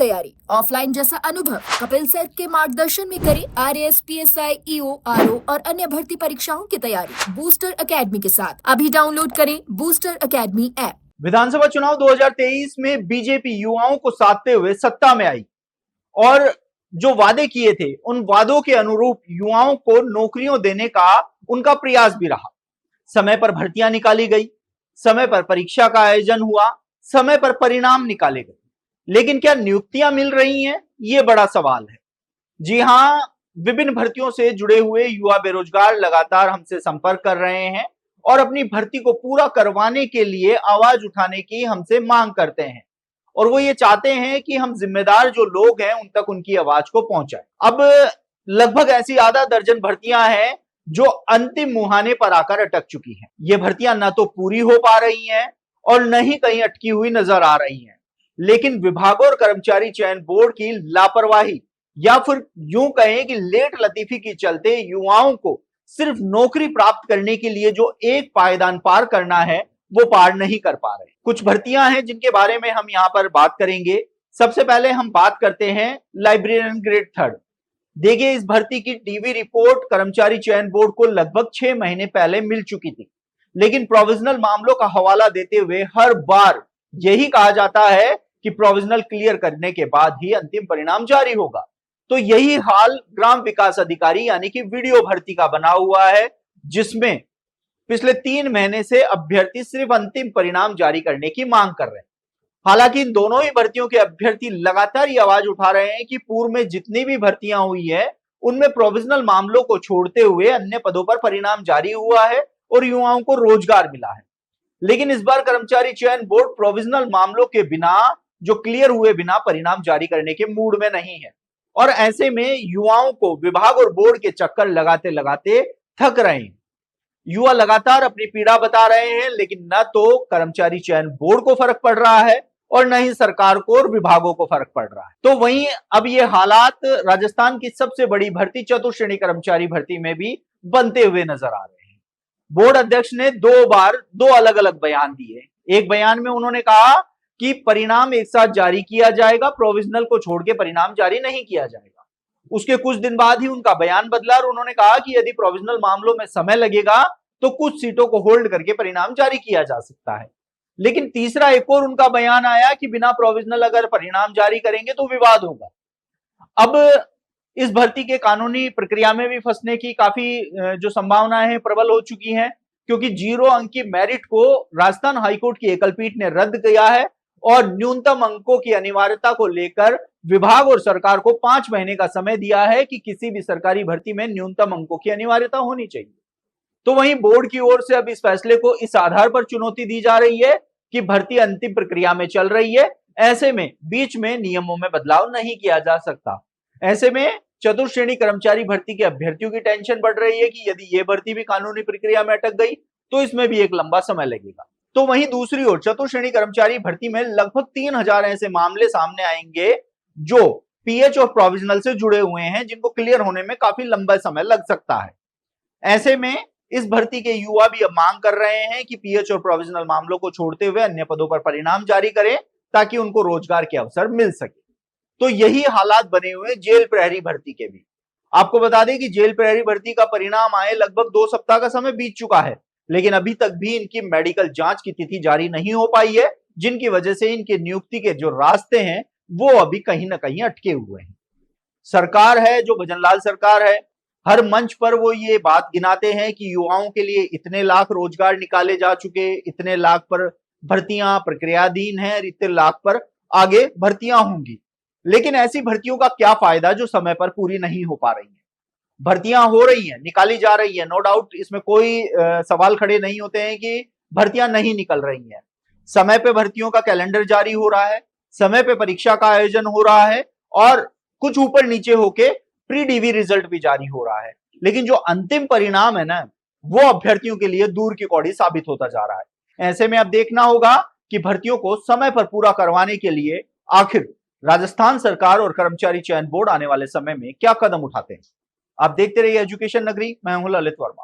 तैयारी, ऑफलाइन जैसा अनुभव। कपिल सर के मार्गदर्शन में करें RAS, PSI, EO, RO और अन्य भर्ती परीक्षाओं की तैयारी बूस्टर एकेडमी के साथ। अभी डाउनलोड करें बूस्टर एकेडमी ऐप। विधानसभा चुनाव 2023 में बीजेपी युवाओं को साधते हुए सत्ता में आई और जो वादे किए थे उन वादों के अनुरूप युवाओं को नौकरियों देने का उनका प्रयास भी रहा। समय पर भर्तियां निकाली गई, समय पर परीक्षा का आयोजन हुआ, समय पर परिणाम निकाले गए, लेकिन क्या नियुक्तियां मिल रही हैं? ये बड़ा सवाल है। जी हां, विभिन्न भर्तियों से जुड़े हुए युवा बेरोजगार लगातार हमसे संपर्क कर रहे हैं और अपनी भर्ती को पूरा करवाने के लिए आवाज उठाने की हमसे मांग करते हैं और वो ये चाहते हैं कि हम जिम्मेदार जो लोग हैं उन तक उनकी आवाज को पहुंचाएं। अब लगभग ऐसी आधा दर्जन भर्तियां हैं जो अंतिम मुहाने पर आकर अटक चुकी हैं। ये भर्तियां न तो पूरी हो पा रही हैं और न ही कहीं अटकी हुई नजर आ रही हैं, लेकिन विभागों और कर्मचारी चयन बोर्ड की लापरवाही या फिर यूं कहें कि लेट लतीफी के चलते युवाओं को सिर्फ नौकरी प्राप्त करने के लिए जो एक पायदान पार करना है वो पार नहीं कर पा रहे। कुछ भर्तियां हैं जिनके बारे में हम यहां पर बात करेंगे। सबसे पहले हम बात करते हैं लाइब्रेरियन ग्रेड 3। देखिए, इस भर्ती की डीवी रिपोर्ट कर्मचारी चयन बोर्ड को लगभग 6 महीने पहले मिल चुकी थी, लेकिन प्रोविजनल मामलों का हवाला देते हुए हर बार यही कहा जाता है कि प्रोविजनल क्लियर करने के बाद ही अंतिम परिणाम जारी होगा। तो यही हाल ग्राम विकास अधिकारी यानी कि वीडियो भर्ती का बना हुआ है, जिसमें पिछले 3 महीने से अभ्यर्थी सिर्फ अंतिम परिणाम जारी करने की मांग कर रहे हैं। हालांकि इन दोनों ही भर्तियों के अभ्यर्थी लगातार ये आवाज उठा रहे हैं कि पूर्व में जितनी भी भर्तियां हुई है उनमें प्रोविजनल मामलों को छोड़ते हुए अन्य पदों पर परिणाम जारी हुआ है और युवाओं को रोजगार मिला है। लेकिन इस बार कर्मचारी चयन बोर्ड प्रोविजनल मामलों के बिना, जो क्लियर हुए बिना परिणाम जारी करने के मूड में नहीं है और ऐसे में युवाओं को विभाग और बोर्ड के चक्कर लगाते लगाते थक रहे हैं। युवा लगातार अपनी पीड़ा बता रहे हैं, लेकिन न तो कर्मचारी चयन बोर्ड को फर्क पड़ रहा है और न ही सरकार को और विभागों को फर्क पड़ रहा है। तो वहीं अब ये हालात राजस्थान की सबसे बड़ी भर्ती चतुर्श्रेणी कर्मचारी भर्ती में भी बनते हुए नजर आ रहे हैं। बोर्ड अध्यक्ष ने 2 बार 2 अलग अलग बयान दिए। एक बयान में उन्होंने कहा कि परिणाम एक साथ जारी किया जाएगा, प्रोविजनल को छोड़ के परिणाम जारी नहीं किया जाएगा। उसके कुछ दिन बाद ही उनका बयान बदला और उन्होंने कहा कि यदि प्रोविजनल मामलों में समय लगेगा तो कुछ सीटों को होल्ड करके परिणाम जारी किया जा सकता है। लेकिन तीसरा एक और उनका बयान आया कि बिना प्रोविजनल अगर परिणाम जारी करेंगे तो विवाद होगा। अब इस भर्ती के कानूनी प्रक्रिया में भी फंसने की काफी जो संभावनाएं हैं प्रबल हो चुकी हैं, क्योंकि 0 अंक की मेरिट को राजस्थान हाईकोर्ट की एकल पीठ ने रद्द किया है और न्यूनतम अंकों की अनिवार्यता को लेकर विभाग और सरकार को 5 महीने का समय दिया है कि किसी भी सरकारी भर्ती में न्यूनतम अंकों की अनिवार्यता होनी चाहिए। तो वहीं बोर्ड की ओर से अब इस फैसले को इस आधार पर चुनौती दी जा रही है कि भर्ती अंतिम प्रक्रिया में चल रही है, ऐसे में बीच में नियमों में बदलाव नहीं किया जा सकता। ऐसे में चतुर्श्रेणी कर्मचारी भर्ती के अभ्यर्थियों की टेंशन बढ़ रही है कि यदि ये भर्ती भी कानूनी प्रक्रिया में अटक गई तो इसमें भी एक लंबा समय लगेगा। तो वहीं दूसरी ओर चतुर्श्रेणी कर्मचारी भर्ती में लगभग 3000 ऐसे मामले सामने आएंगे जो पीएच और प्रोविजनल से जुड़े हुए हैं, जिनको क्लियर होने में काफी लंबा समय लग सकता है। ऐसे में इस भर्ती के युवा भी अब मांग कर रहे हैं कि पीएच और प्रोविजनल मामलों को छोड़ते हुए अन्य पदों पर परिणाम जारी करें ताकि उनको रोजगार के अवसर मिल सके। तो यही हालात बने हुए जेल प्रहरी भर्ती के भी। आपको बता दें कि जेल प्रहरी भर्ती का परिणाम आए लगभग 2 सप्ताह का समय बीत चुका है, लेकिन अभी तक भी इनकी मेडिकल जांच की तिथि जारी नहीं हो पाई है, जिनकी वजह से इनके नियुक्ति के जो रास्ते हैं वो अभी कहीं ना कहीं अटके हुए हैं। सरकार है जो भजनलाल सरकार है, हर मंच पर वो ये बात गिनाते हैं कि युवाओं के लिए इतने लाख रोजगार निकाले जा चुके, इतने लाख पर भर्तियां प्रक्रियाधीन हैं, इतने लाख पर आगे भर्तियां होंगी। लेकिन ऐसी भर्तियों का क्या फायदा जो समय पर पूरी नहीं हो पा रही है। भर्तियां हो रही हैं, निकाली जा रही है, नो डाउट, इसमें कोई सवाल खड़े नहीं होते हैं कि भर्तियां नहीं निकल रही हैं। समय पे भर्तियों का कैलेंडर जारी हो रहा है, समय पे परीक्षा का आयोजन हो रहा है और कुछ ऊपर नीचे होके प्री डीवी रिजल्ट भी जारी हो रहा है, लेकिन जो अंतिम परिणाम है ना, वो अभ्यर्थियों के लिए दूर की कौड़ी साबित होता जा रहा है। ऐसे में अब देखना होगा कि भर्तियों को समय पर पूरा करवाने के लिए आखिर राजस्थान सरकार और कर्मचारी चयन बोर्ड आने वाले समय में क्या कदम उठाते हैं। आप देखते रहिए एजुकेशन नगरी, मैं हूं ललित वर्मा।